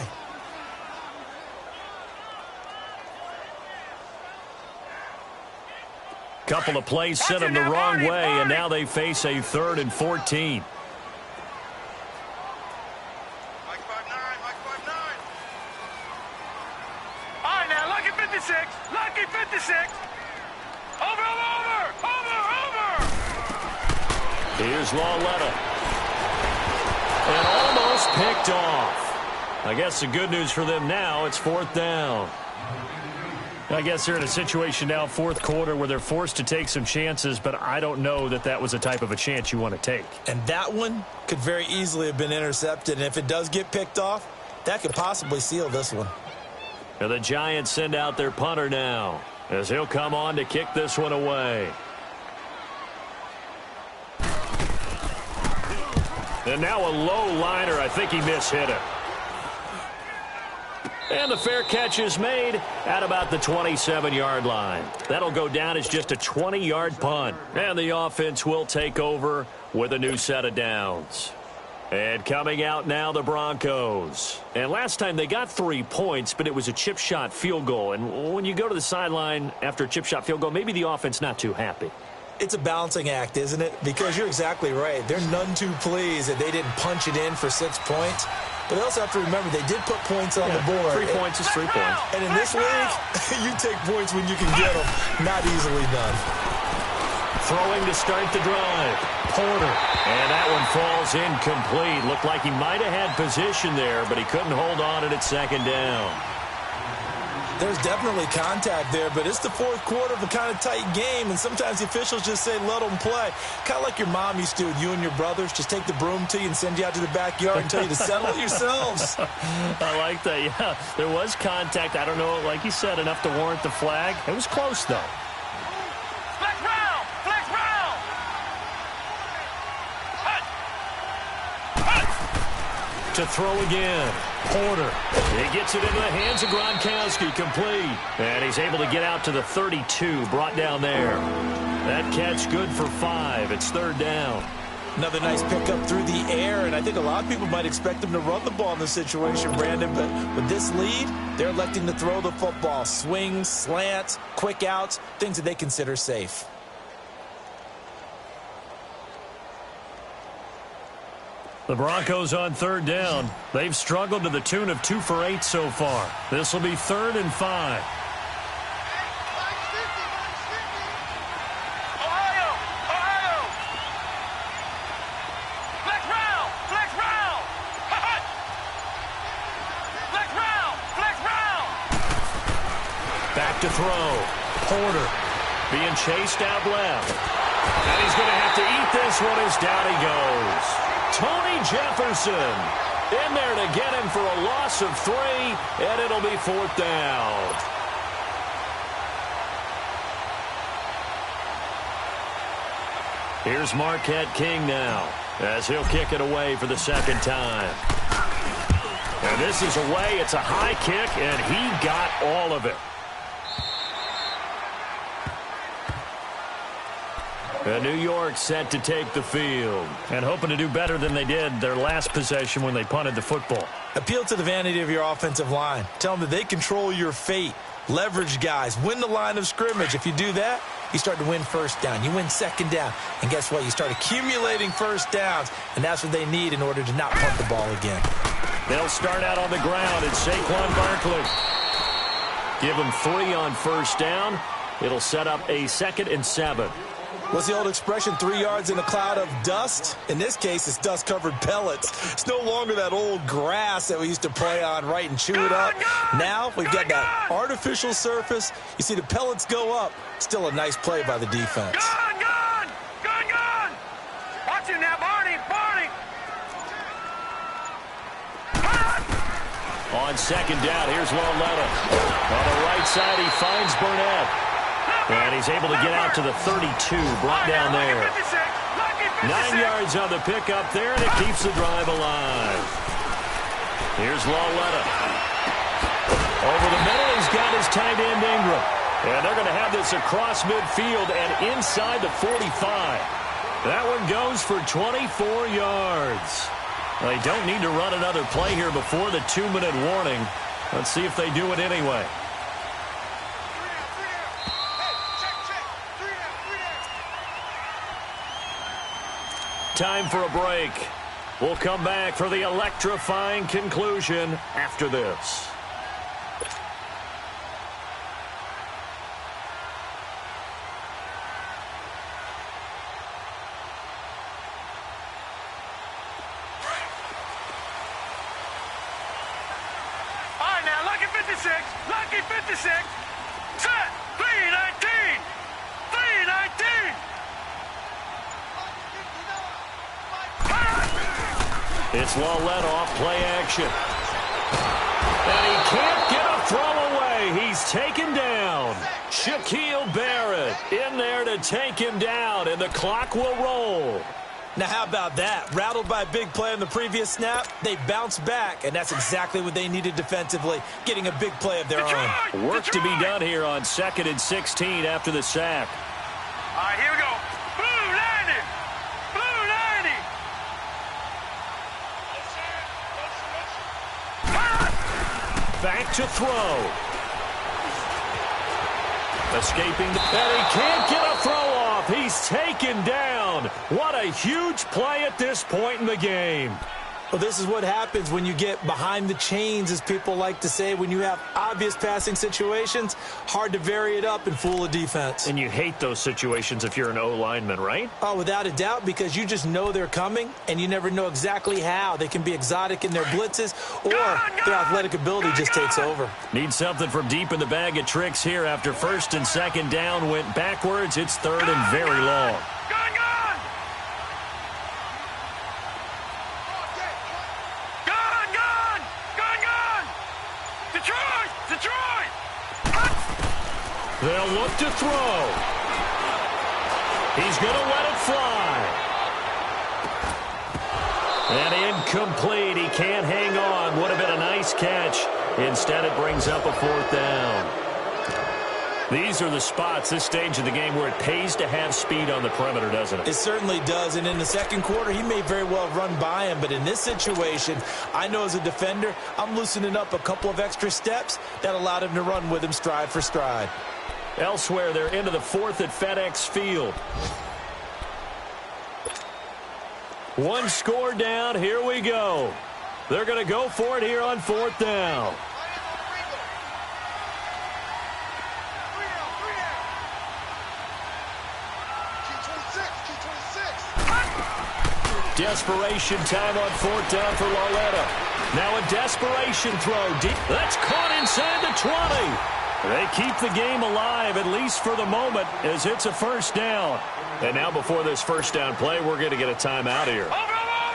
Couple of plays sent them the wrong way, and now they face a 3rd and 14. Mike 5-9, Mike 5-9. All right, now, lucky 56. Lucky 56. Over. Here's Lawletta. And almost picked off. I guess the good news for them now, it's 4th down. I guess they're in a situation now, fourth quarter, where they're forced to take some chances, but I don't know that that was the type of a chance you want to take. And that one could very easily have been intercepted. And if it does get picked off, that could possibly seal this one. And the Giants send out their punter now, as he'll come on to kick this one away. And now a low liner. I think he mishit it. And the fair catch is made at about the 27-yard line. That'll go down as just a 20-yard punt. And the offense will take over with a new set of downs. And coming out now, the Broncos. And last time they got 3 points, but it was a chip shot field goal. And when you go to the sideline after a chip shot field goal, maybe the offense not too happy. It's a balancing act, isn't it? Because you're exactly right. They're none too pleased that they didn't punch it in for 6 points. But they also have to remember they did put points on the board. 3 points is 3 points. And in this league, you take points when you can get them. Not easily done. Throwing to start the drive. Porter. And that one falls incomplete. Looked like he might have had position there, but he couldn't hold on it at second down. There's definitely contact there, but it's the fourth quarter of a kind of tight game, and sometimes the officials just say, let them play. Kind of like your mom used to with you and your brothers. Just take the broom to you and send you out to the backyard and tell you to settle it yourselves. I like that, yeah. There was contact. I don't know, like you said, enough to warrant the flag. It was close, though. Flex round! Flex round! Hut! To throw again. Porter. He gets it into the hands of Gronkowski, complete. And he's able to get out to the 32, brought down there. That catch good for 5. It's 3rd down. Another nice pickup through the air, and I think a lot of people might expect them to run the ball in this situation, Brandon, but with this lead, they're electing to throw the football. Swings, slants, quick outs, things that they consider safe. The Broncos on 3rd down. They've struggled to the tune of 2 for 8 so far. This will be 3rd and 5. Ohio! Flex round! Flex round! Hut! Flex round! Back to throw. Porter being chased out left. And he's going to have to eat this one as down he goes. Tony Jefferson in there to get him for a loss of 3, and it'll be 4th down. Here's Marquette King now, as he'll kick it away for the second time. This is away. It's a high kick, and he got all of it. And New York set to take the field and hoping to do better than they did their last possession when they punted the football. Appeal to the vanity of your offensive line. Tell them that they control your fate. Leverage guys. Win the line of scrimmage. If you do that, you start to win first down. You win second down. And guess what? You start accumulating first downs. And that's what they need in order to not punt the ball again. They'll start out on the ground. It's Saquon Barkley. Give them 3 on first down. It'll set up a 2nd and 7. What's the old expression, 3 yards in a cloud of dust? In this case, it's dust-covered pellets. It's no longer that old grass that we used to play on, right, and chew it up. Now we've got that artificial surface. You see the pellets go up. Still a nice play by the defense. Gone! Watch him now, Barney! On second down, here's Loletta. On the right side, he finds Burnett. And he's able to get out to the 32, brought down there. 9 yards on the pickup there, and it keeps the drive alive. Here's Loletta. Over the middle, he's got his tight end Ingram. And they're going to have this across midfield and inside the 45. That one goes for 24 yards. They don't need to run another play here before the 2-minute warning. Let's see if they do it anyway. Time for a break. We'll come back for the electrifying conclusion after this. All right, now, lucky 56. Set. 319. It's Loletta off play action. And he can't get a throw away. He's taken down. Shaquille Barrett in there to take him down, and the clock will roll. Now, how about that? Rattled by a big play on the previous snap, they bounced back, and that's exactly what they needed defensively, getting a big play of their own. Work to be done here on 2nd and 16 after the sack. All right, here we go. Blue 90. Back to throw. Escaping, and he can't get a throw off. He's taken down. What a huge play at this point in the game. Well, this is what happens when you get behind the chains, as people like to say. When you have obvious passing situations, hard to vary it up and fool a defense. And you hate those situations if you're an O-lineman, right? Oh, without a doubt, because you just know they're coming, and you never know exactly how. They can be exotic in their blitzes, or their athletic ability just takes over. Need something from deep in the bag of tricks here after 1st and 2nd down went backwards. It's 3rd and very long. They'll look to throw. He's going to let it fly. And incomplete. He can't hang on. Would have been a nice catch. Instead, it brings up a 4th down. These are the spots, this stage of the game, where it pays to have speed on the perimeter, doesn't it? It certainly does. And in the second quarter, he may very well run by him. But in this situation, I know as a defender, I'm loosening up a couple of extra steps that allowed him to run with him stride for stride. Elsewhere, they're into the 4th at FedEx Field. One score down. Here we go. They're going to go for it here on 4th down. Desperation time on 4th down for Loletta. Now a desperation throw deep. That's caught inside the 20. They keep the game alive, at least for the moment, as it's a 1st down. And now before this 1st down play, we're going to get a timeout here.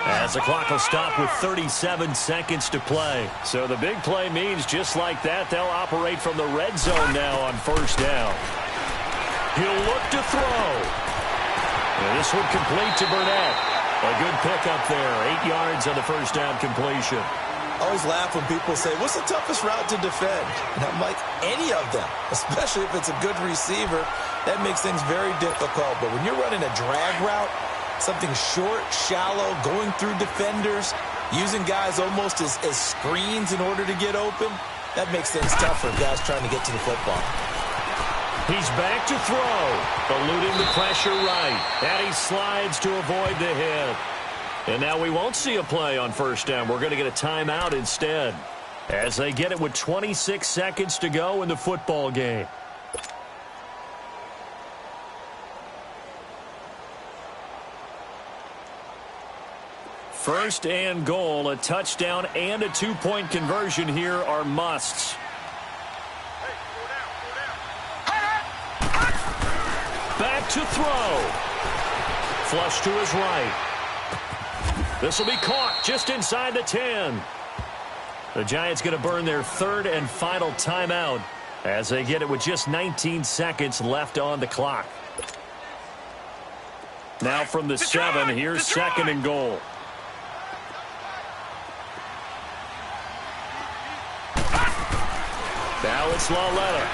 As the clock will stop with 37 seconds to play. So the big play means just like that, they'll operate from the red zone now on 1st down. He'll look to throw. And this one complete to Burnett. A good pickup there, 8 yards on the 1st down completion. I always laugh when people say, what's the toughest route to defend? And I'm like, any of them, especially if it's a good receiver. That makes things very difficult. But when you're running a drag route, something short, shallow, going through defenders, using guys almost as screens in order to get open, that makes things tough for guys trying to get to the football. He's back to throw, eluding the pressure right, and he slides to avoid the hit. And now we won't see a play on first down. We're going to get a timeout instead, as they get it with 26 seconds to go in the football game. First and goal, a touchdown and a two-point conversion here are musts. Back to throw. Flush to his right. This will be caught just inside the 10. The Giants going to burn their third and final timeout as they get it with just 19 seconds left on the clock. Now from the 7, here's second and goal. Now it's Lauletta.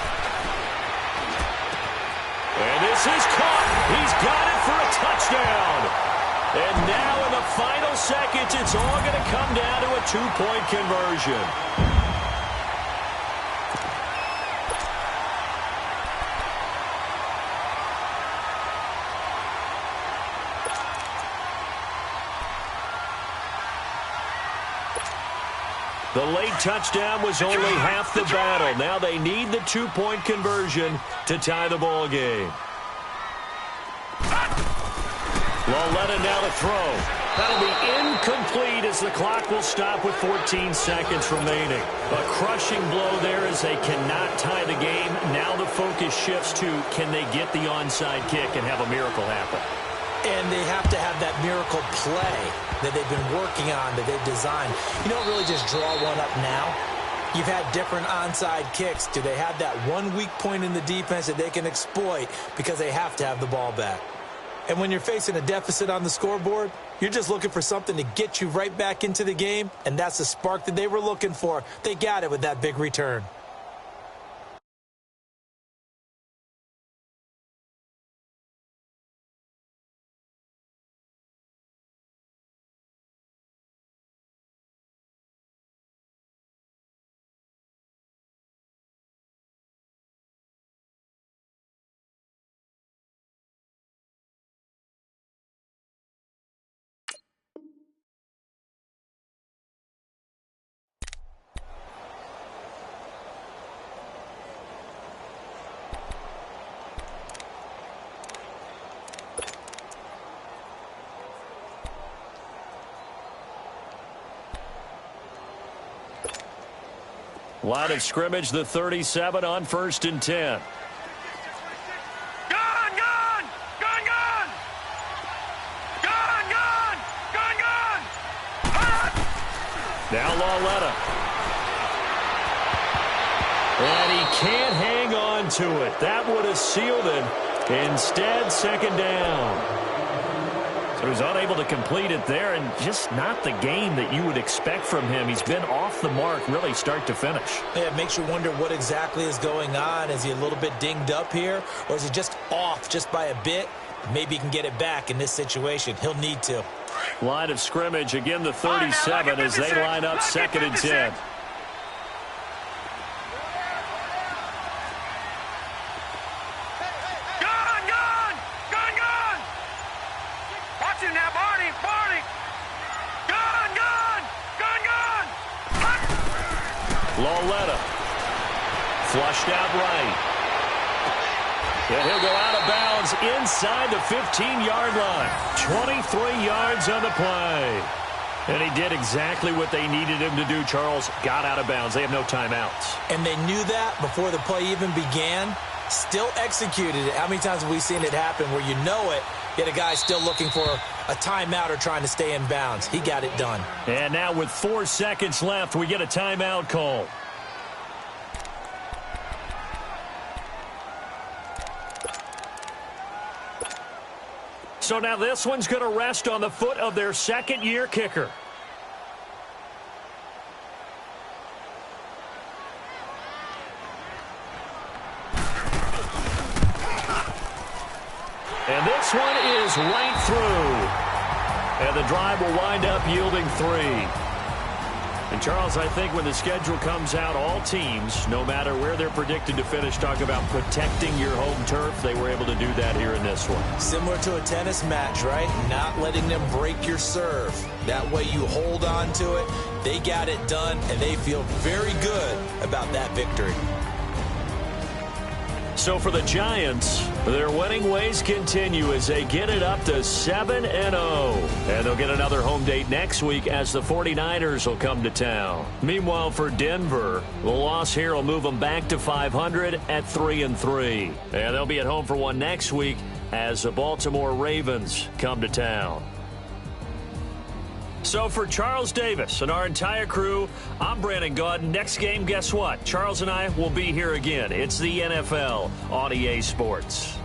And this is caught. He's got it for a touchdown. And now in the final seconds, it's all going to come down to a two-point conversion. The late touchdown was only half the battle. Now they need the two-point conversion to tie the ball game. Lauletta now to throw. That'll be incomplete as the clock will stop with 14 seconds remaining. A crushing blow there as they cannot tie the game. Now the focus shifts to, can they get the onside kick and have a miracle happen? And they have to have that miracle play that they've been working on, that they've designed. You don't really just draw one up now. You've had different onside kicks. Do they have that one weak point in the defense that they can exploit because they have to have the ball back? And when you're facing a deficit on the scoreboard, you're just looking for something to get you right back into the game, and that's the spark that they were looking for. They got it with that big return. Line of scrimmage, the 37 on 1st and 10. Gun, gun! Gun, gun! Gun, gun! Gun, gun! Now Lauletta. And he can't hang on to it. That would have sealed it. Instead, second down. So he's unable to complete it there, and just not the game that you would expect from him. He's been off the mark really start to finish. Yeah, it makes you wonder what exactly is going on. Is he a little bit dinged up here, or is he just off just by a bit? Maybe he can get it back in this situation. He'll need to. Line of scrimmage, again the 37 as they line up 2nd and 10. Lauletta. Flushed out right. And he'll go out of bounds inside the 15-yard line. 23 yards on the play. And he did exactly what they needed him to do, Charles. Got out of bounds. They have no timeouts. And they knew that before the play even began. Still executed it. How many times have we seen it happen where you know it, yet a guy still looking for a timeout or trying to stay in bounds? He got it done. And now with 4 seconds left, we get a timeout call. So now this one's going to rest on the foot of their second-year kicker. And this one is right through. And the drive will wind up yielding 3. And, Charles, I think when the schedule comes out, all teams, no matter where they're predicted to finish, talk about protecting your home turf. They were able to do that here in this one. Similar to a tennis match, right? Not letting them break your serve. That way you hold on to it. They got it done, and they feel very good about that victory. So for the Giants, their winning ways continue as they get it up to 7-0. And they'll get another home date next week as the 49ers will come to town. Meanwhile, for Denver, the loss here will move them back to 500 at 3-3. And they'll be at home for one next week as the Baltimore Ravens come to town. So for Charles Davis and our entire crew, I'm Brandon Gaudin. Next game, guess what? Charles and I will be here again. It's the NFL on EA Sports.